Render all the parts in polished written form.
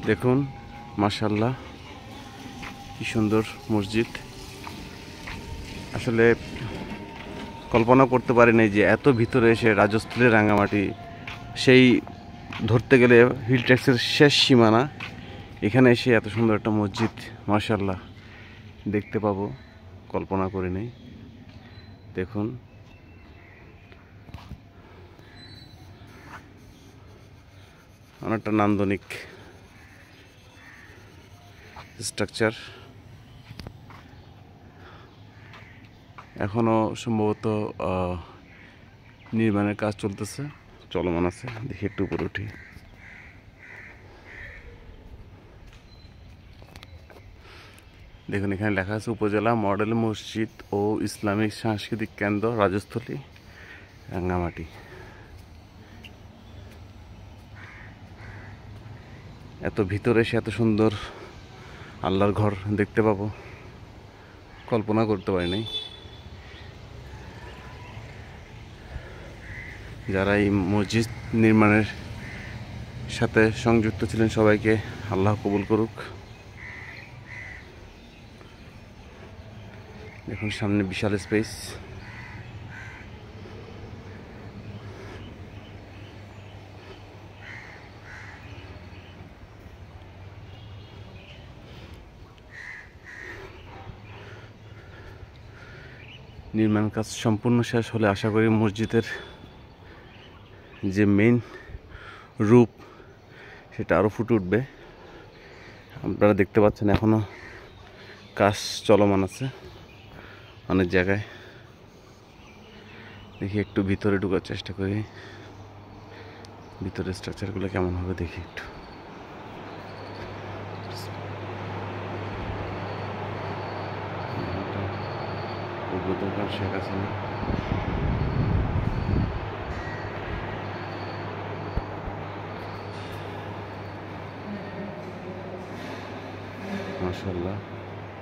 দেখুন মাশাআল্লাহ কি সুন্দর মসজিদ। আসলে কল্পনা করতে পারিনি যে এত ভিতরে এসে রাজস্থলীর রাঙামাটি, সেই ধরতে গেলে হিল ট্র্যাক্সের শেষ সীমানা, এখানে এসে এত সুন্দর একটা মসজিদ মাশাআল্লাহ দেখতে পাবো কল্পনা করিনি। দেখুন অনেকটা নান্দনিক স্ট্রাকচার। এখনো সম্ভবত নির্মাণের কাজ চলতেছে, চলমান আছে। দেখি একটু উপরে উঠি। দেখুন এখানে লেখা আছে উপজেলা মডেল মসজিদ ও ইসলামিক সাংস্কৃতিক কেন্দ্র রাজস্থলী রাঙ্গামাটি। এত ভিতরে এসে এত সুন্দর আল্লাহর ঘর দেখতে পাবো কল্পনা করতে পারিনি। যারা এই মসজিদ নির্মাণের সাথে সংযুক্ত ছিলেন সবাইকে আল্লাহ কবুল করুক। দেখুন সামনে বিশাল স্পেস। নির্মাণ কাজ সম্পূর্ণ শেষ হলে আশা করি মসজিদের যে মেইন রূপ সেটা আরও ফুটে উঠবে। আপনারা দেখতে পাচ্ছেন এখনো কাজ চলমান আছে অনেক জায়গায়। দেখি একটু ভিতরে ঢোকার চেষ্টা করি, ভিতরের স্ট্রাকচারগুলো কেমন হবে দেখি একটু। শেখ হাসিনা মাশাআল্লাহ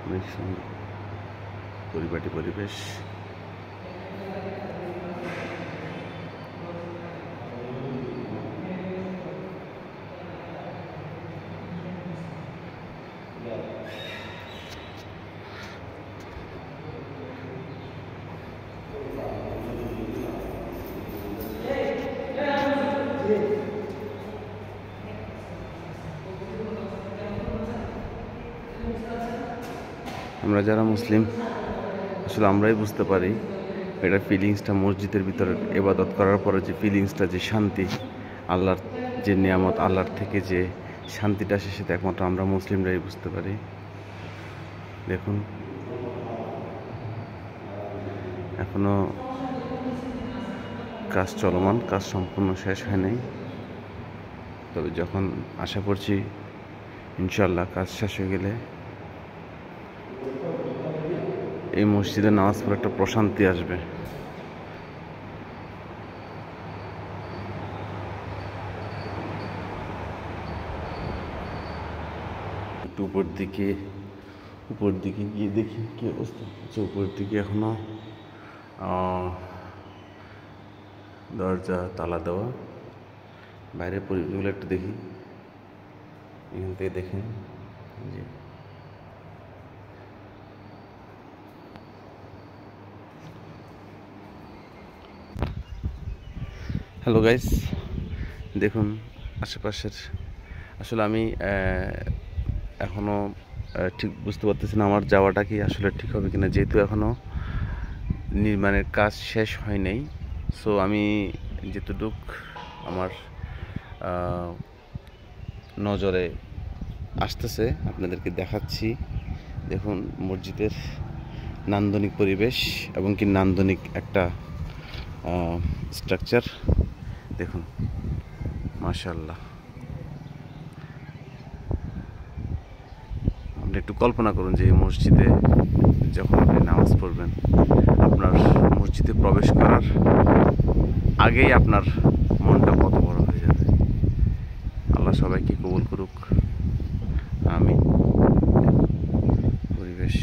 অনেক সুন্দর পরিপাটি পরিবেশ। আমরা যারা মুসলিম আসলে আমরাই বুঝতে পারি এটা ফিলিংসটা, মসজিদের ভিতরে ইবাদত করার পরে যে ফিলিংসটা, যে শান্তি, আল্লাহর যে নিয়ামত, আল্লাহর থেকে যে শান্তিটা আসে সেটা একমাত্র আমরা মুসলিমরাই বুঝতে পারি। দেখুন এখনো কাজ চলমান, কাজ সম্পূর্ণ শেষ হয় নাই। তবে যখন আশা করছি ইনশাআল্লাহ কাজ শেষ হয়ে গেলে এই মসজিদে নামাজ পড়ে একটা প্রশান্তি আসবে। একটু উপর দিকে গিয়ে দেখি কি অবস্থা। উপর দিকে এখনো দরজা তালা দেওয়া। বাইরের পরিবেশগুলো একটু দেখি, এখান থেকে দেখেন যে হ্যালো গাইস, দেখুন আশেপাশের। আসলে আমি এখনও ঠিক বুঝতে পারতেছি না আমার যাওয়াটা কি আসলে ঠিক হবে কিনা, যেহেতু এখনও নির্মাণের কাজ শেষ হয় নাই। সো আমি যেতটুক আমার নজরে আসতেছে আপনাদেরকে দেখাচ্ছি। দেখুন মসজিদের নান্দনিক পরিবেশ এবং কি নান্দনিক একটা স্ট্রাকচার। দেখুন মাশাআল্লাহ, আপনি একটু কল্পনা করুন যে এই মসজিদে যখন আপনি নামাজ পড়বেন, আপনার মসজিদে প্রবেশ করার আগেই আপনার মনটা কত বড় হয়ে যাবে। আল্লাহ সবাইকে কবুল করুক, আমিন। পরিবেশ,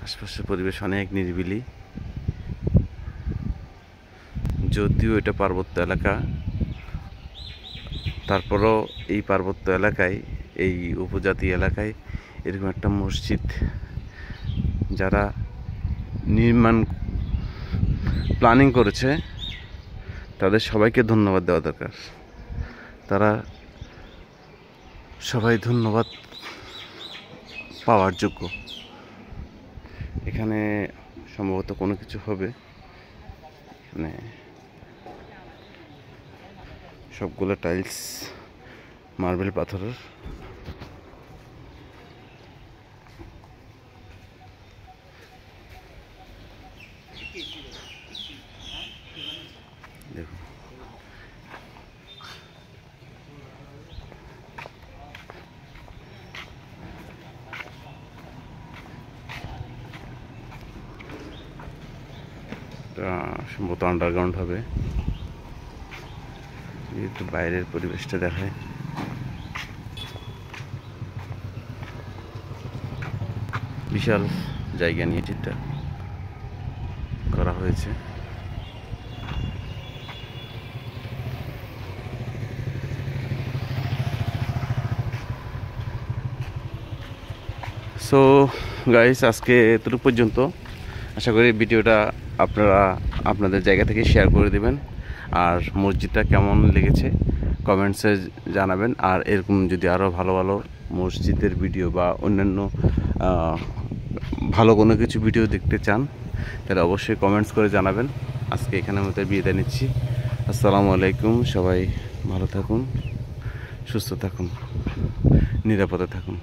আশপাশের পরিবেশ অনেক নিরিবিলি, যদিও এটা পার্বত্য এলাকা, তারপরও এই পার্বত্য এলাকায়, এই উপজাতি এলাকায় এরকম একটা মসজিদ যারা নির্মাণ প্ল্যানিং করেছে তাদের সবাইকে ধন্যবাদ দেওয়া দরকার। তারা সবাই ধন্যবাদ পাওয়ার যোগ্য। এখানে সম্ভবত কোনো কিছু হবে, মানে সবগুলো টাইলস মার্বেল পাথরের। দেখুন সম্ভবত আন্ডারগ্রাউন্ড হবে। একটু বাইরের পরিবেশটা দেখায়। বিশাল জায়গা নিয়ে চিত্রটা করা হয়েছে। সো গাইস, আজকে এতটুকু পর্যন্ত। আশা করি ভিডিওটা আপনারা আপনাদের জায়গা থেকে শেয়ার করে দেবেন, আর মসজিদটা কেমন লেগেছে কমেন্টসে জানাবেন। আর এরকম যদি আরও ভালো ভালো মসজিদের ভিডিও বা অন্যান্য ভালো কোনো কিছু ভিডিও দেখতে চান তাহলে অবশ্যই কমেন্টস করে জানাবেন। আজকে এখানের মধ্যে বিদায় নিচ্ছি। আসসালামু আলাইকুম। সবাই ভালো থাকুন, সুস্থ থাকুন, নিরাপদে থাকুন।